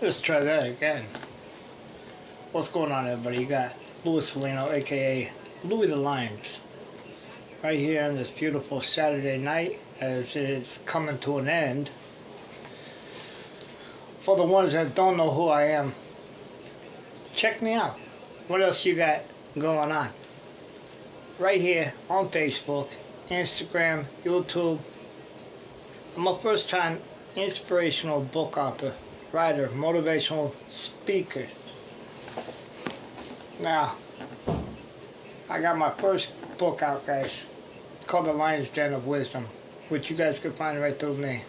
Let's try that again. What's going on, everybody? You got Louis Foligno, aka Louis the Lions, right here on this beautiful Saturday night as it's coming to an end. For the ones that don't know who I am, check me out. What else you got going on? Right here on Facebook, Instagram, YouTube. I'm a first-time inspirational book author, writer, motivational speaker. Now, I got my first book out, guys. It's called The Lion's Den of Wisdom, which you guys can find right through me.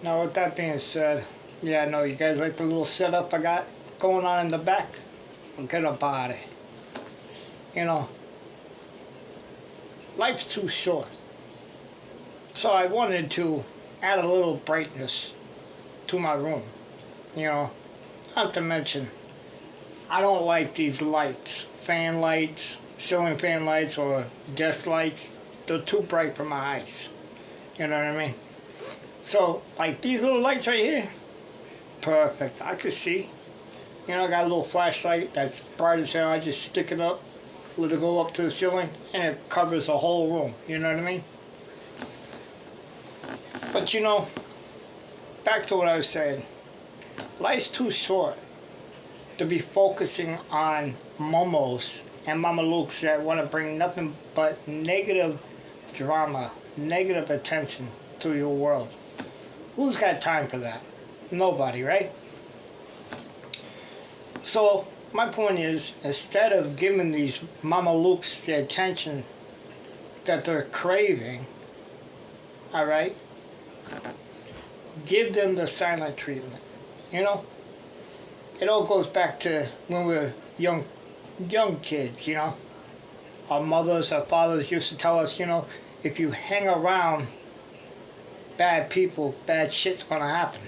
Now, with that being said, yeah, I know you guys like the little setup I got going on in the back. Forget about it. You know, life's too short. So I wanted to add a little brightness to my room. You know, not to mention, I don't like these lights, fan lights, ceiling fan lights, or desk lights. They're too bright for my eyes. You know what I mean? So, like these little lights right here, perfect. I could see. You know, I got a little flashlight that's bright as hell. I just stick it up, let it go up to the ceiling, and it covers the whole room. You know what I mean? But you know, back to what I was saying. Life's too short to be focusing on momos and mamalukes that want to bring nothing but negative drama, negative attention to your world. Who's got time for that? Nobody, right? So, my point is, instead of giving these mamalukes the attention that they're craving, alright, give them the silent treatment. You know? It all goes back to when we were young kids, you know? Our mothers, our fathers used to tell us, you know, if you hang around bad people, bad shit's gonna happen.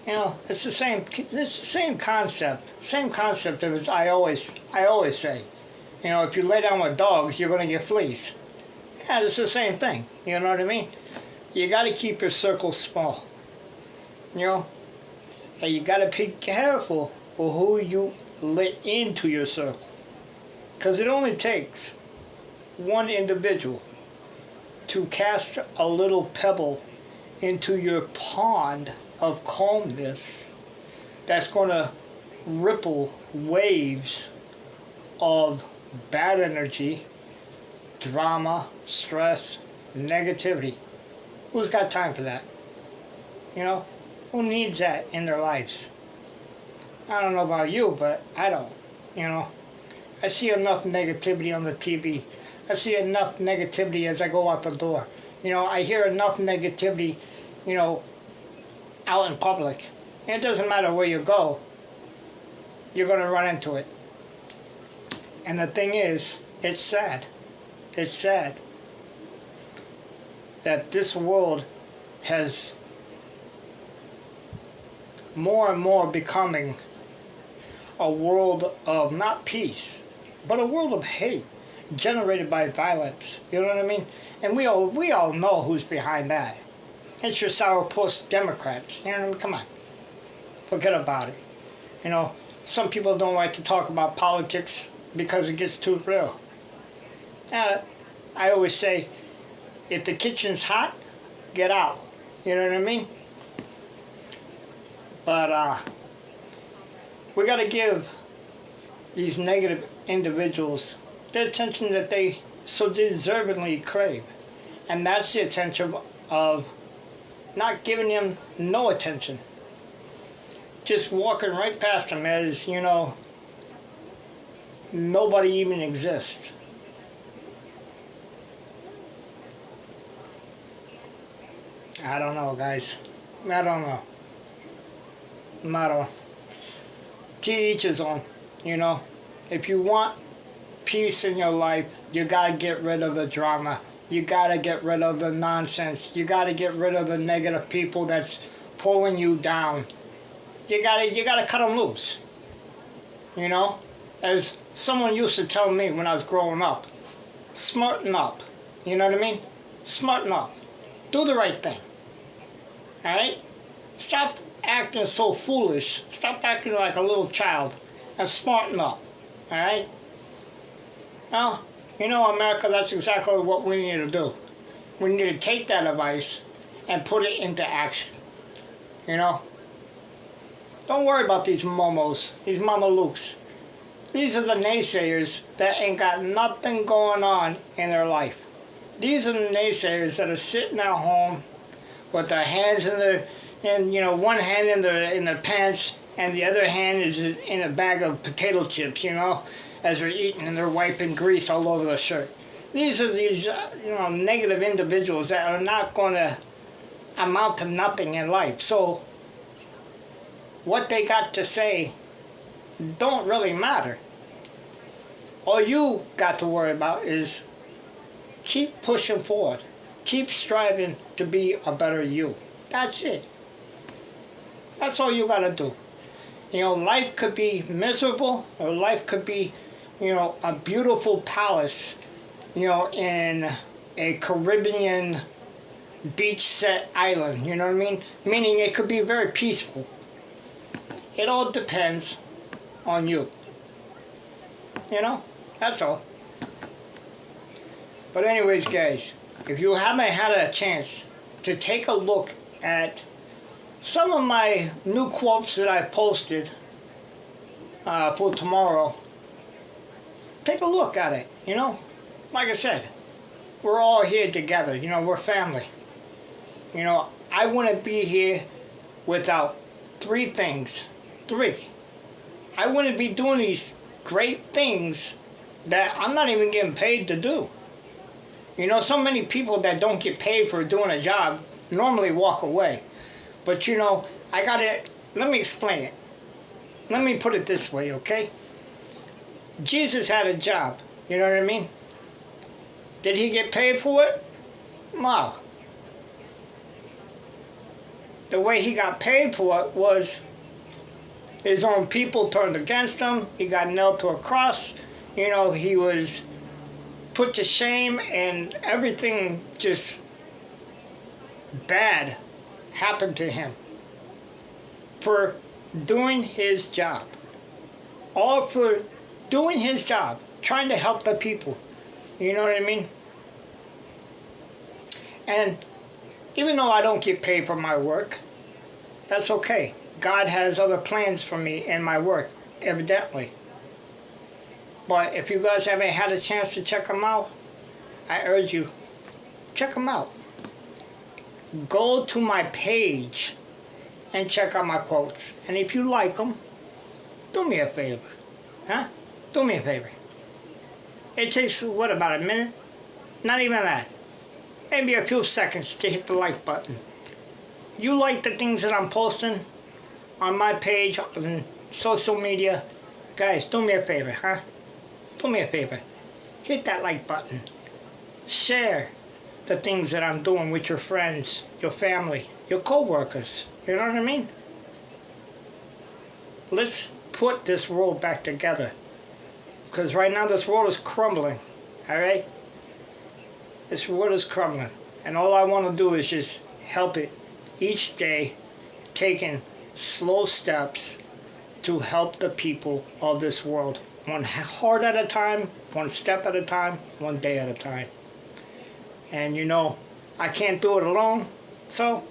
You know, it's the same concept. Same concept as I always say. You know, if you lay down with dogs, you're gonna get fleas. Yeah, it's the same thing. You know what I mean? You gotta keep your circle small. You know? And you gotta be careful for who you let into your circle. Because it only takes one individual to cast a little pebble into your pond of calmness that's going to ripple waves of bad energy, drama, stress, negativity. Who's got time for that? You know? Who needs that in their lives? I don't know about you, but I don't. You know? I see enough negativity on the TV. I see enough negativity as I go out the door. You know, I hear enough negativity, you know, out in public. And it doesn't matter where you go, you're going to run into it. And the thing is, it's sad. It's sad that this world has more and more becoming a world of not peace, but a world of hate generated by violence. You know what I mean? And we all know who's behind that. It's your sourpuss Democrats. You know what I mean? Come on. Forget about it. You know, some people don't like to talk about politics because it gets too real. I always say, if the kitchen's hot, get out. You know what I mean? But we got to give these negative individuals the attention that they so deservedly crave. And that's the attention of not giving them no attention. Just walking right past them as, you know, nobody even exists. I don't know, guys. I don't know. To each his own, you know. If you want peace in your life, you gotta get rid of the drama. You gotta get rid of the nonsense. You gotta get rid of the negative people that's pulling you down. You gotta cut them loose. You know, as someone used to tell me when I was growing up, smarten up. You know what I mean? Smarten up. Do the right thing. Alright? Stop acting so foolish. Stop acting like a little child and smarten up. Alright? Now, you know, America, that's exactly what we need to do. We need to take that advice and put it into action. You know? Don't worry about these momos, these mamalukes. These are the naysayers that ain't got nothing going on in their life. These are the naysayers that are sitting at home with their hands in their, and you know, one hand in their pants and the other hand is in a bag of potato chips, you know, as they're eating and they're wiping grease all over their shirt. These are these, you know, negative individuals that are not going to amount to nothing in life. So what they got to say don't really matter. All you got to worry about is keep pushing forward. Keep striving to be a better you. That's it. That's all you got to do. You know, life could be miserable, or life could be, you know, a beautiful palace, you know, in a Caribbean beach set island, you know what I mean? Meaning it could be very peaceful. It all depends on you. You know? That's all. But anyways, guys, if you haven't had a chance to take a look at some of my new quotes that I posted for tomorrow, take a look at it, you know? Like I said, we're all here together, you know, we're family. You know, I wouldn't be here without three things. Three. I wouldn't be doing these great things that I'm not even getting paid to do. You know, so many people that don't get paid for doing a job normally walk away. But you know, let me explain it. Let me put it this way, okay? Jesus had a job, you know what I mean? Did he get paid for it? No. The way he got paid for it was his own people turned against him. He got nailed to a cross. You know, he was put to shame and everything just bad happened to him for doing his job. All for doing his job, trying to help the people. You know what I mean? And even though I don't get paid for my work, that's okay. God has other plans for me in my work, evidently. But if you guys haven't had a chance to check them out, I urge you, check them out. Go to my page and check out my quotes. And if you like them, do me a favor. Huh? Do me a favor. It takes, what, about a minute? Not even that. Maybe a few seconds to hit the like button. You like the things that I'm posting on my page, on social media, guys, do me a favor, huh? Do me a favor. Hit that like button. Share the things that I'm doing with your friends, your family, your co-workers. You know what I mean? Let's put this world back together. Because right now this world is crumbling. Alright? This world is crumbling. And all I want to do is just help it each day, taking slow steps to help the people of this world. One heart at a time, one step at a time, one day at a time. And you know, I can't do it alone, so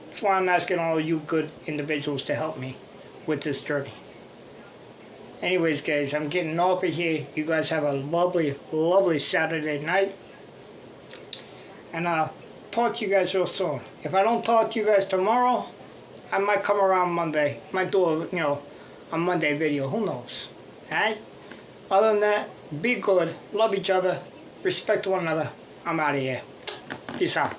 that's why I'm asking all of you good individuals to help me with this journey. Anyways, guys, I'm getting off of here. You guys have a lovely, lovely Saturday night. And I'll talk to you guys real soon. If I don't talk to you guys tomorrow, I might come around Monday. Might do a, you know, a Monday video. Who knows? Alright? Other than that, be good. Love each other. Respect one another. I'm out of here. Peace out.